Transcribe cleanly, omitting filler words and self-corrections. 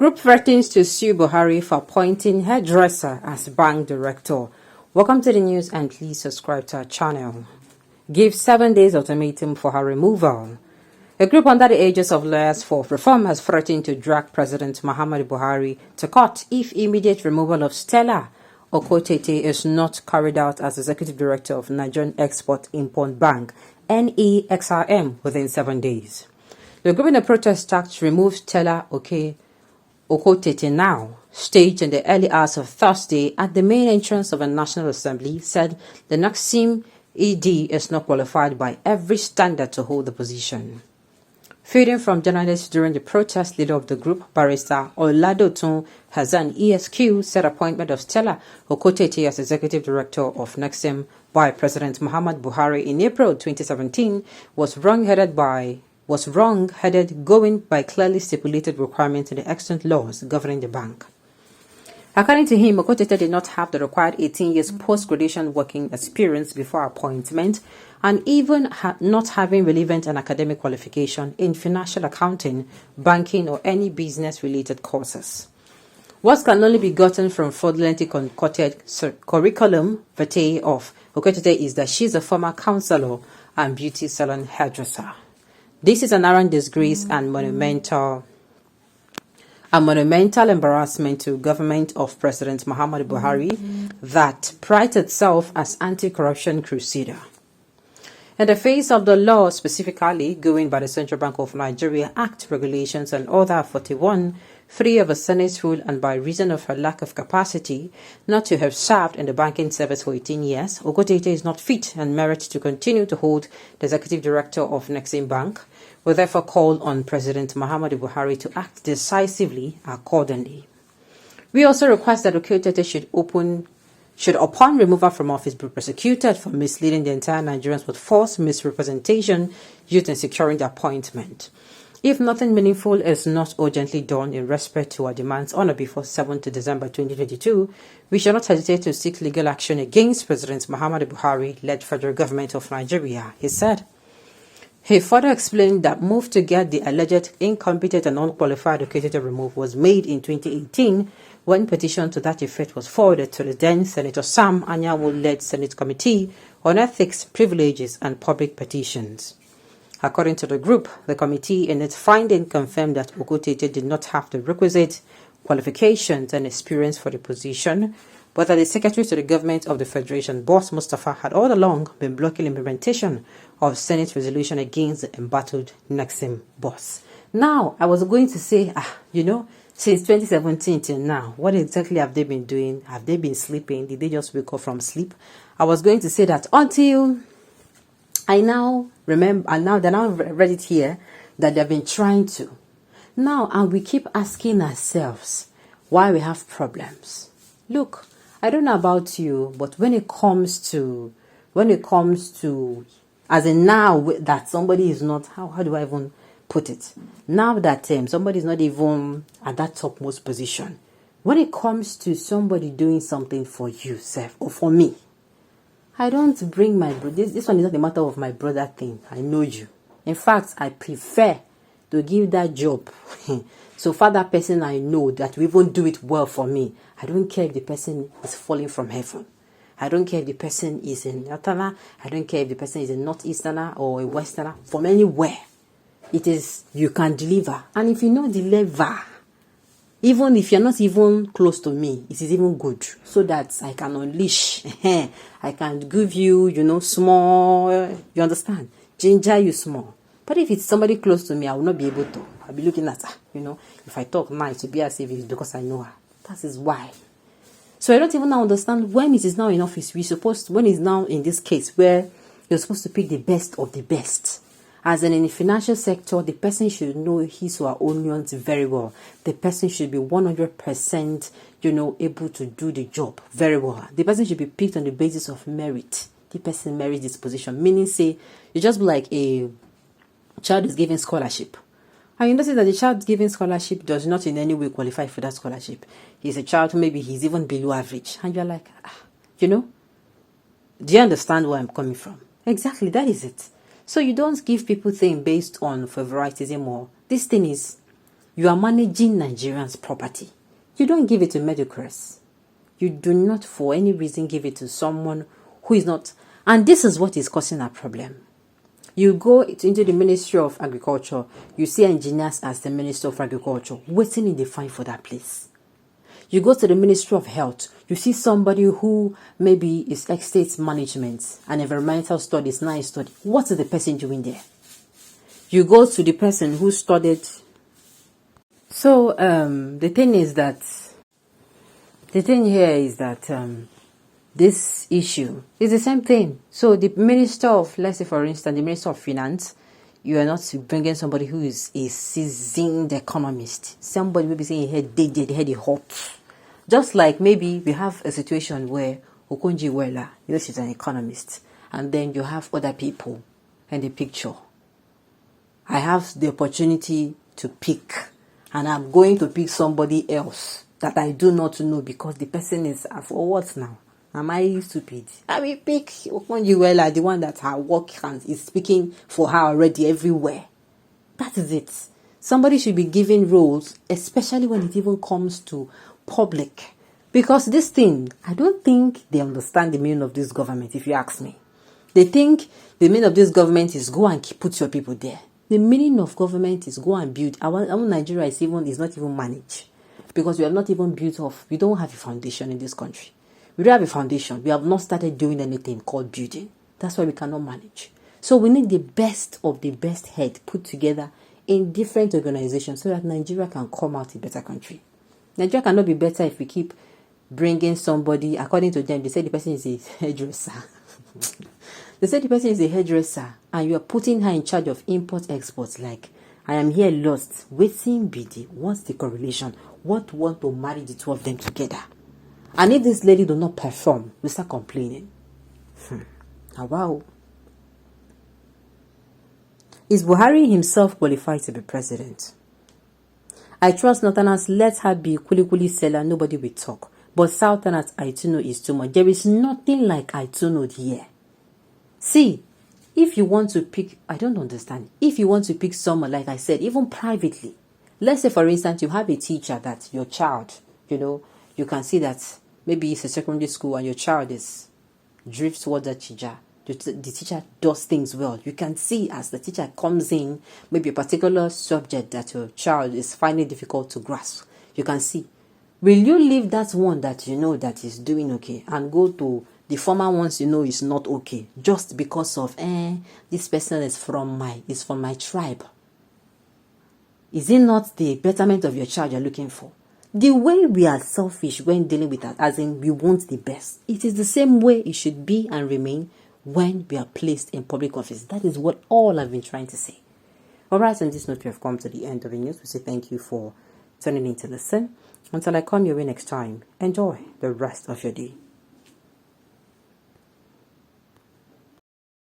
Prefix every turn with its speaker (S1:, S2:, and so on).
S1: Group threatens to sue Buhari for appointing hairdresser as bank director. Welcome to the news and please subscribe to our channel. Give 7 days ultimatum for her removal. A group under the Aegis of Lawyers for Reform has threatened to drag President Muhammadu Buhari to court if immediate removal of Stella Okotete is not carried out as Executive Director of Nigerian Export-Import Bank, NEXRM, within 7 days. The group in the protest act removed Stella Okotete now, staged in the early hours of Thursday at the main entrance of a National Assembly, said the Naxim ED is not qualified by every standard to hold the position. Feeding from journalists during the protest, leader of the group, Barrister Oladotun Hazan ESQ, said appointment of Stella Okotete as Executive Director of Naxim by President Muhammad Buhari in April 2017 was wrong-headed going by clearly stipulated requirements in the extant laws governing the bank. According to him, Okotete did not have the required 18 years post-graduation working experience before appointment, and even not having relevant and academic qualification in financial accounting, banking, or any business-related courses. What can only be gotten from fraudulently concocted curriculum vitae of Okotete is that she is a former counselor and beauty salon hairdresser. This is an arrant disgrace and monumental embarrassment to government of President Muhammadu Buhari that prides itself as anti-corruption crusader. In the face of the law, specifically going by the Central Bank of Nigeria Act, Regulations and Order 41, 3 of the Senate rule, and by reason of her lack of capacity not to have served in the banking service for 18 years, Okotete is not fit and merits to continue to hold the Executive Director of Nexim Bank. We therefore call on President Muhammadu Buhari to act decisively accordingly. We also request that Okotete should upon removal from office be prosecuted for misleading the entire Nigerians with false misrepresentation used in securing the appointment. If nothing meaningful is not urgently done in respect to our demands on or before 7th December 2022, we shall not hesitate to seek legal action against President Muhammadu Buhari-led federal government of Nigeria, he said. He further explained that move to get the alleged incompetent and unqualified Okotete removed was made in 2018 when petition to that effect was forwarded to the then Senator Sam Anyanwu-led Senate Committee on Ethics, Privileges and Public Petitions. According to the group, the committee in its finding confirmed that Okotete did not have the requisite qualifications and experience for the position, but that the Secretary to the Government of the Federation, Boss Mustafa, had all along been blocking implementation of Senate resolution against the embattled Nexim boss. Now, I was going to say, since 2017 till now, what exactly have they been doing? Have they been sleeping? Did they just wake up from sleep? I was going to say that until I now remember, and now I read it here, that they've been trying to. Now, and we keep asking ourselves why we have problems. Look, I don't know about you, but when it comes to, as in now that somebody is not, how do I even put it? Now that somebody is not even at that topmost position. When it comes to somebody doing something for you, self, or for me, I don't bring my brother. This one is not a matter of my brother thing. I know you. In fact, I prefer to give that job so far that person I know that will even do it well for me. I don't care if the person is falling from heaven. I don't care if the person is in Northerner. I don't care if the person is a Northeasterner or a Westerner. From anywhere, it is you can deliver. And if you know deliver, even if you're not even close to me, it is even good. So that I can unleash. I can give you, small. You understand? Ginger you small. But if it's somebody close to me, I will not be able to. I'll be looking at her, If I talk nice, to be as if it's because I know her. That is why. So I don't even now understand when it is now in office. When it's now in this case where you're supposed to pick the best of the best. As in the financial sector, the person should know his or her onions very well. The person should be 100%, able to do the job very well. The person should be picked on the basis of merit. The person merits this position. Meaning, say, you just be like a child is given scholarship. And you notice that the child given scholarship does not in any way qualify for that scholarship. He's a child who maybe he's even below average. And you're like, do you understand where I'm coming from? Exactly, that is it. So you don't give people things based on favoritism or this thing is You are managing Nigerians' property. You don't give it to mediocres. You do not for any reason give it to someone who is not. And this is what is causing a problem. You go into the Ministry of Agriculture, you see engineers as the Minister of Agriculture, waiting in the fine for that place. You go to the Ministry of Health, you see somebody who maybe is estate management and environmental studies, nice study. What is the person doing there? You go to the person who studied. So the thing here is that this issue is the same thing. So the Minister of, let's say for instance, the Minister of Finance, you are not bringing somebody who is a seasoned economist. Somebody will be saying the head hot. Just like maybe we have a situation where Okonjo-Iweala, she's an economist, and then you have other people in the picture. I have the opportunity to pick, and I'm going to pick somebody else that I do not know because the person is for what now? Am I stupid? I will pick Okonjo-Iweala, the one that her work is speaking for her already everywhere. That is it. Somebody should be given roles, especially when it even comes to public. Because this thing, I don't think they understand the meaning of this government, if you ask me. They think the meaning of this government is go and put your people there. The meaning of government is go and build. Our Nigeria is not even managed. Because we have not even built off. We don't have a foundation in this country. We don't have a foundation. We have not started doing anything called building. That's why we cannot manage. So we need the best of the best head put together in different organizations so that Nigeria can come out a better country. Nigeria cannot be better if we keep bringing somebody, according to them, they say the person is a hairdresser. They say the person is a hairdresser and you are putting her in charge of import-exports. Like, I am here lost. Waiting BD. What's the correlation? What want to marry the two of them together? And if this lady do not perform, we start complaining. Wow. Is Buhari himself qualified to be president? I trust Northerners, let her be kuli seller, nobody will talk. But Southerners, Aituno is too much. There is nothing like Aituno here. See, if you want to pick, I don't understand. If you want to pick someone, like I said, even privately, let's say for instance, you have a teacher that your child, you can see that maybe it's a secondary school and your child drifts towards that teacher. The teacher does things well. You can see as the teacher comes in, maybe a particular subject that your child is finding difficult to grasp. You can see. Will you leave that one that that is doing okay and go to the former ones is not okay just because of this person is from my tribe? Is it not the betterment of your child you're looking for? The way we are selfish when dealing with that, as in we want the best, it is the same way it should be and remain when we are placed in public office. That is what all I've been trying to say. Alright, on this note, we have come to the end of the news. We say thank you for tuning in to listen. Until I come your way next time, enjoy the rest of your day.